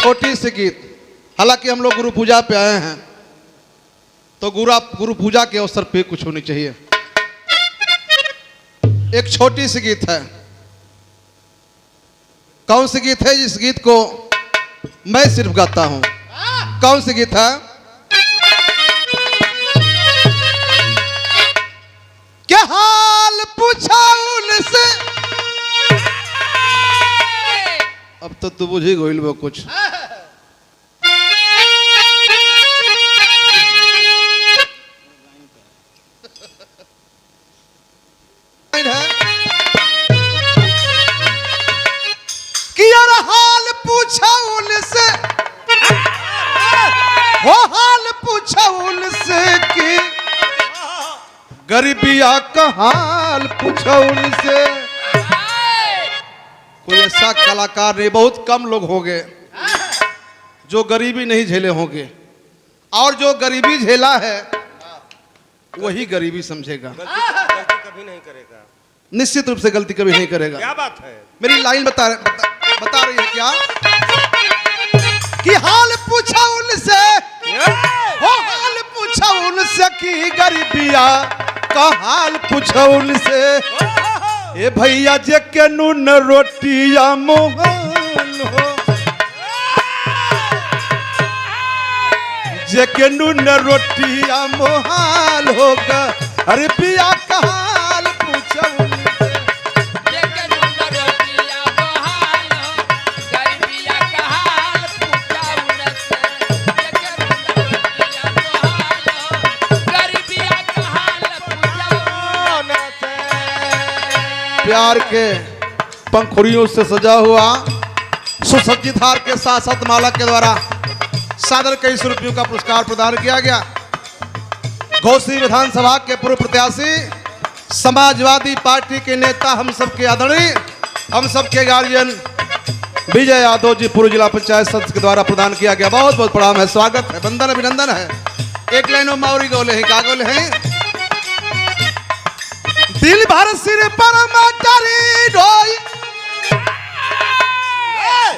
छोटी सी गीत, हालांकि हम लोग गुरु पूजा पे आए हैं तो गुरु पूजा के अवसर पे कुछ होनी चाहिए। एक छोटी सी गीत है। कौन सी गीत है? जिस गीत को मैं सिर्फ गाता हूं। कौन सी गीत है? क्या हाल पूछा उनसे, अब तो तू बुझी गोइल वो कुछ। कि यार हाल पूछा उनसे, वो हाल पूछा उनसे कि गरीबिया का हाल पूछा उनसे। कोई ऐसा कलाकार नहीं, बहुत कम लोग होंगे जो गरीबी नहीं झेले होंगे, और जो गरीबी झेला है वही गरीबी समझेगा। गलती कभी नहीं करेगा, निश्चित रूप से गलती कभी नहीं करेगा। क्या बात है? मेरी लाइन बता रही है क्या कि हाल पूछा उनसे, वो हाल पूछा उनसे कि गरीबिया का हाल पूछा उनसे। ए भैया जे के नून रोटिया मोहन हो, जे के नून रोटिया मोहाल होगा, अरे पिया का हाल पूछा उनसे। प्यार के पंखुड़ियों से सजा हुआ सुसज्जित हार के साथ साथ माला के द्वारा सादर कई सौ रुपयों का पुरस्कार प्रदान किया गया। घोसी विधानसभा के पूर्व प्रत्याशी, समाजवादी पार्टी के नेता, हम सबके आदरणीय, हम सबके गार्जियन विजय यादव जी, पूर्व जिला पंचायत सदस्य के द्वारा प्रदान किया गया। बहुत बहुत प्रणाम है, स्वागत है, वंदन अभिनंदन है। एक लाइनों माउरी गोले हैं, क्या गोले हैं? दिल भर सिर पर मटरी ढोई,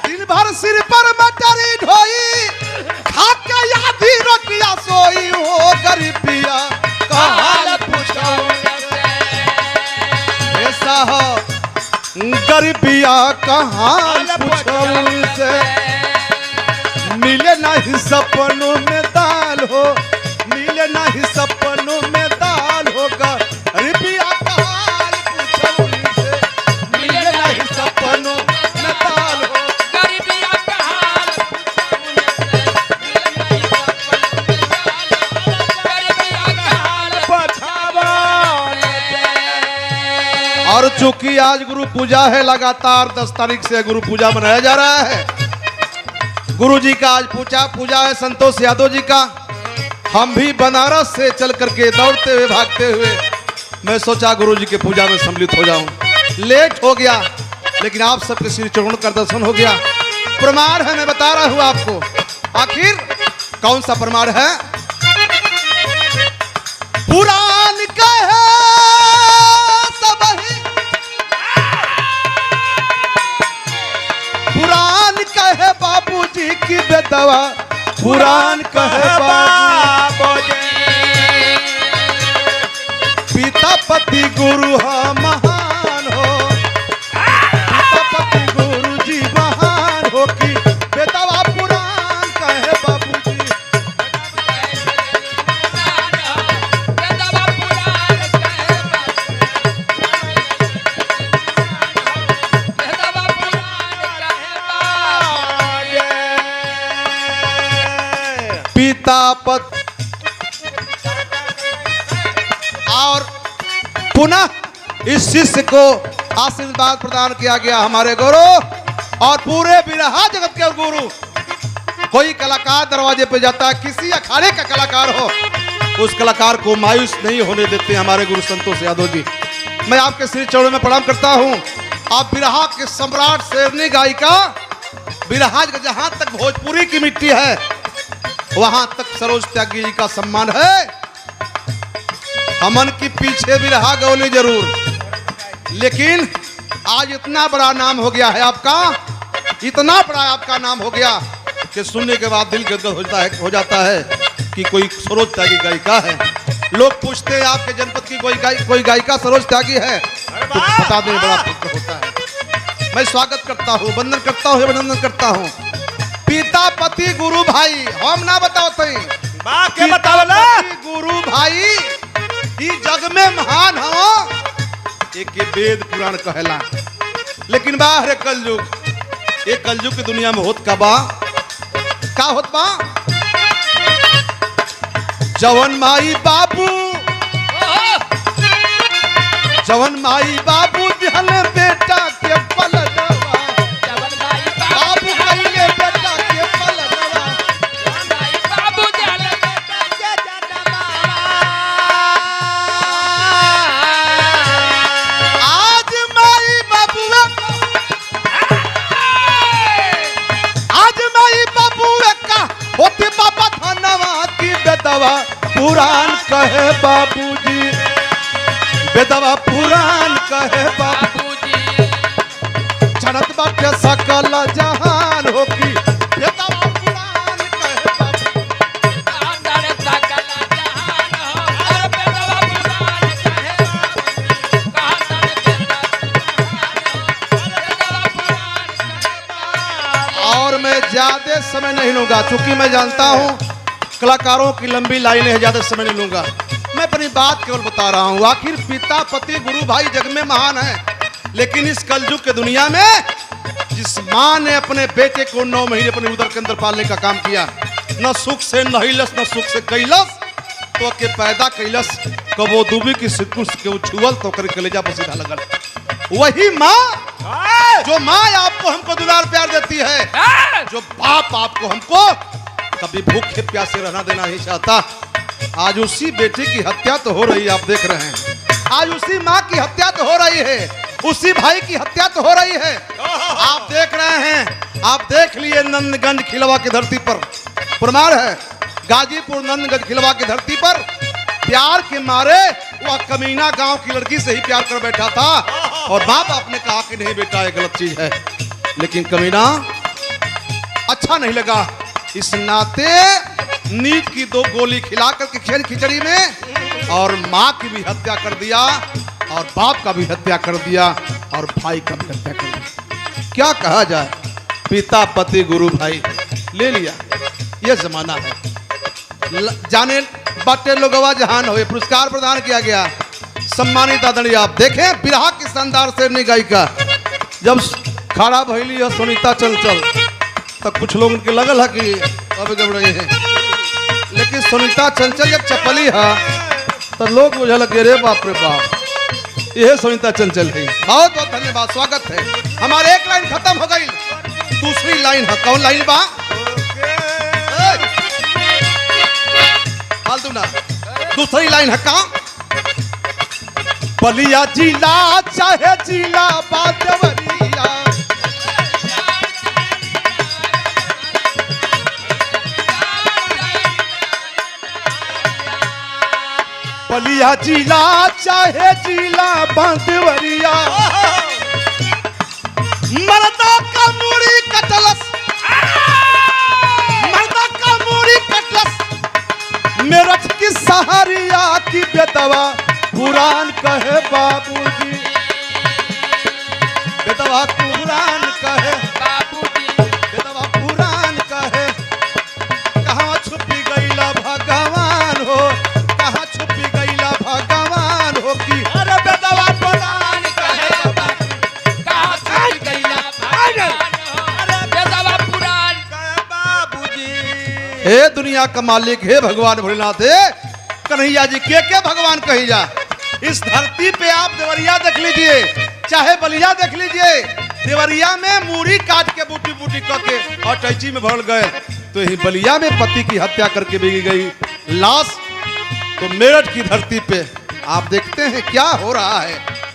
दिल भर सिर पर मटरी ढोई, खाके यादी रोटिया सोई हो, गरीबिया का हाल पूछो। ऐसा हो गरीबिया का हाल पूछो उनसे। मिले नहीं सपनों में दाल हो, मिले नहीं सपनों में दाल होगा, गरीबिया और चूंकि आज गुरु पूजा है, लगातार 10 तारीख से गुरु पूजा मनाया जा रहा है। गुरु जी का आज पूजा है, संतोष यादव जी का। हम भी बनारस से चल करके दौड़ते हुए भागते हुए मैं सोचा गुरु जी के पूजा में सम्मिलित हो जाऊं। लेट हो गया, लेकिन आप सबके श्री चरणों का दर्शन हो गया। प्रमाण है, मैं बता रहा हूं आपको। आखिर कौन सा प्रमाण है? पुराण का है बाबूजी की बेदवा, पुराण कहे बाबूजी। पिता पति गुरु हो महान हो, पिता पति गुरु जी महान हो कि बेदवा पुराण कहे बाबूजी। और पुनः इस शिष्य को आशीर्वाद प्रदान किया गया हमारे गुरु और पूरे बिरहा जगत के गुरु। कोई कलाकार दरवाजे पे जाता है, किसी अखाड़े का कलाकार हो, उस कलाकार को मायूस नहीं होने देते हमारे गुरु संतोष यादव जी। मैं आपके श्री चरणों में प्रणाम करता हूं। आप बिरहा के सम्राट, शेरनी गायिका, बिरहा जहां तक भोजपुरी की मिट्टी है वहां तक सरोज त्यागी जी का सम्मान है। हमन की पीछे भी रहा गौली जरूर, लेकिन आज इतना बड़ा नाम हो गया है आपका, इतना बड़ा आपका नाम हो गया कि सुनने के बाद दिल गदगद हो जाता है कि कोई सरोज त्यागी गायिका है। लोग पूछते हैं आपके जनपद की कोई गायिका सरोज त्यागी है, तो बता दें बड़ा फक्र होता है। मैं स्वागत करता हूँ, वंदन करता हूँ, अभिनंदन करता हूँ। पिता पति गुरु भाई हम ना बताओ क्या बतावला गुरु भाई ई जग में महान हो एक वेद पुराण कहला। लेकिन बाहर कलयुग, ये कलयुग की दुनिया में होत का होत बा जवन माई बाबू दिहल बेटा के पलटवा, बाबू कइले बेटा के पलटवा, आज माई बाबुआ का होते बाबा धनवा की बेदवा पुराण कहे बाबूजी, बेदवा पुराण कहे बाबूजी, जनत बाटे सकल जहान हो की बेदवा पुराण कहे बाबू, और मैं ज्यादा समय नहीं लूंगा क्योंकि मैं जानता हूं कलाकारों की लंबी लाइनें हैं, ज्यादा समय नहीं लूंगा। मैं अपनी बात केवल बता रहा हूं। आखिर पिता पति गुरु भाई जग में महान है, लेकिन इस कलयुग के दुनिया में जिस माँ ने अपने बेटे को 9 महीने अपने उदर के अंदर पालने का काम किया, न सुख से नहिलस न सुख से कैलस, तो के पैदा कैलस कबो दूबी की सिकुस के छुअल तो कर कलेजा पर सीधा लगल। वही माँ जो माँ आपको हमको दुलार प्यार देती है, जो बाप आपको हमको कभी भूखे प्यासे रहना देना नहीं चाहता, आज उसी बेटे की हत्या तो हो रही है। आप देख रहे हैं आज उसी माँ की हत्या तो हो रही है, उसी भाई की हत्या तो हो रही है। आप देख रहे हैं, आप देख लिए नंदगंज खिलवा की धरती पर प्रमाण है, गाजीपुर नंदगंज खिलवा की धरती पर प्यार के मारे वह कमीना गांव की लड़की से ही प्यार कर बैठा था और बाप आपने कहा कि नहीं बेटा ये गलत चीज है, लेकिन कमीना अच्छा नहीं लगा, इस नाते नीच की 2 गोली खिलाकर के खिचड़ी में और माँ की भी हत्या कर दिया और बाप का भी हत्या कर दिया और भाई का भी हत्या कर दिया। क्या कहा जाए, पिता पति गुरु भाई ले लिया, यह जमाना है। जाने बाटे लोगवा जहान हुए, पुरस्कार प्रदान किया गया, सम्मानित आदरणीय। आप देखें बिरहा की शानदार शेरनी गायिका जब खड़ा भइली है सुनीता चंचल, तब कुछ लोग उनके लगल है कि अब गड़बड़े हैं, लेकिन सुनीता चंचल जब चपली है तो लोग मुझे लगे रे बाप रे बाप यह सुनीता चंचल है। बहुत बहुत धन्यवाद, स्वागत है। हमारे एक लाइन खत्म हो गई, दूसरी लाइन है। कौन लाइन बा फालतू ना, दूसरी लाइन है का बलिया जिला चाहे जिला बादवरिया, बलिया जिला चाहे जिला बादवरिया, मर्दा का मूड़ी कटलस, मर्दा का मूड़ी कटलस, मेरठ की सहारिया की बेदवा पुराण कहे बाबूजी, बेदवा पुराण कहे बाबूजी, बेदवा पुराण कहे। कहाँ छुपी गईला भगवान हो, कहाँ छुपी गईला भगवान हो की अरे बेदवा पुराण कहे बाबूजी, कहाँ छुपी गईला भगवान हो, अरे बेदवा पुराण कहे बाबूजी। हे दुनिया का मालिक, हे भगवान भोलेनाथ, हे कन्हैया जी के भगवान कही जा। इस धरती पे आप देवरिया देख लीजिए चाहे बलिया देख लीजिए, देवरिया में मूड़ी काट के बूटी बूटी करके और टैची में भर गए, तो यही बलिया में पति की हत्या करके बिगी गई लाश, तो मेरठ की धरती पे आप देखते हैं क्या हो रहा है,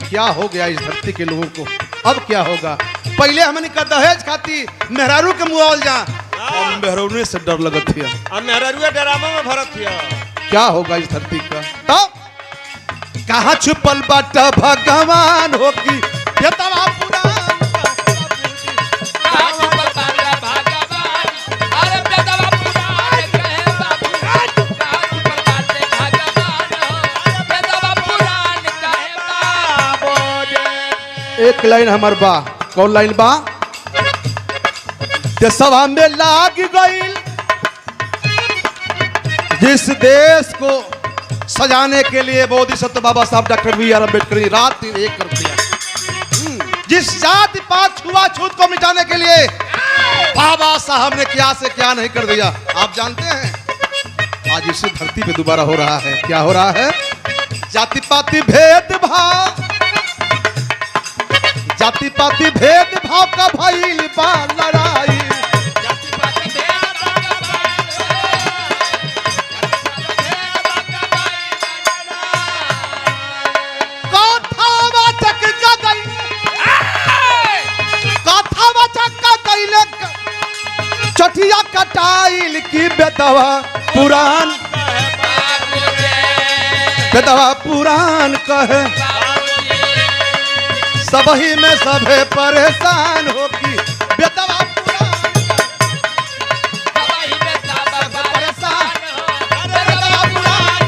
क्या हो गया इस धरती के लोगों को। अब क्या होगा, पहले हमने का दहेज खाती मेहरारू के मुआवल जा, और मेहरारू से डर लगत थी, अब मेहरारू ड्रामा में भरत थी। क्या होगा इस धरती का। तो कहाँ छुपल बाटा भगवान हो की बेतवा पुराण, कहाँ छुपल बाटा भगवान, अरे एक लाइन हमार बा, कौन लाइन बा? देशवा में लाग गई जिस देश को सजाने के लिए बोधिसत्व बाबा साहब डॉक्टर बी.आर. अम्बेडकर ने रात दिन एक कर दिया। जिस जाति पात छुआछूत को मिटाने के लिए बाबा साहब ने क्या से क्या नहीं कर दिया, आप जानते हैं। आज इसी धरती पे दोबारा हो रहा है। क्या हो रहा है? जाति पाति भेदभाव, जाति पाति भेदभाव का भइल बा लड़ाई। चटिया कटाइल की बेदवा पुराण, बेदवा पुराण कहे सबही में सभे परेशान हो की बेदवा पुराण परेशान बेदवा पुराण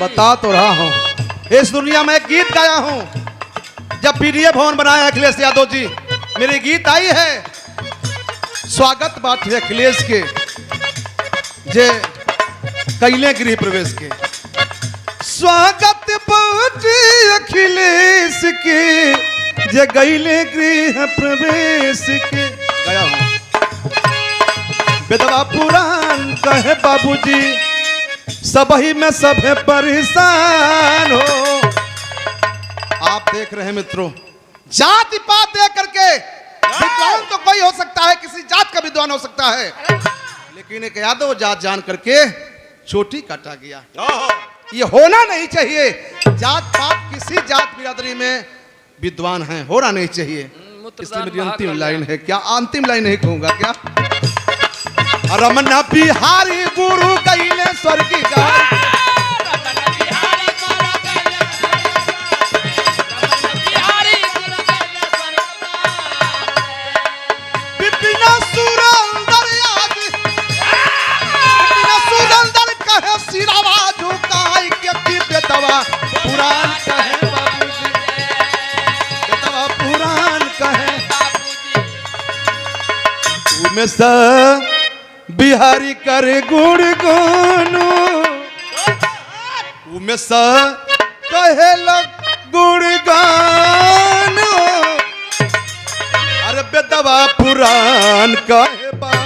बता तो रहा हूं। इस दुनिया में एक गीत गाया हूं जब पीडीए भवन बनाया अखिलेश यादव जी, मेरी गीत आई है स्वागत बाटे अखिलेश के जे कैले गृह प्रवेश के। स्वागत बाटे अखिलेश के जे गैले गृह प्रवेश के। गया हूं बेदवा पुराण कहे बाबूजी सबही में सभे परेशान हो। आप देख रहे हैं मित्रों, जाति पात देख करके विद्वान तो कोई हो सकता है, किसी जात का विद्वान हो सकता है, लेकिन एक यादव जात जान करके चोटी काटा गया। ये होना नहीं चाहिए। जात पात किसी जात बिरादरी में विद्वान है, होना नहीं चाहिए। इसलिए मेरी अंतिम लाइन है, क्या अंतिम लाइन नहीं कहूंगा क्या? रमना बिहारी गुरु कैले स्वर्गी का, विपिन सुरंदर याद, विपिन सुरंदर कहे सिरावा झुकाई के बेतवा पुराण कहे बाबूजी, बेतवा पुराण कहे तुम्हें स बिहारी करे गुण गानो, उमे सा कहे लग गुण गानो, अरे बेदवा पुराण कहे बा।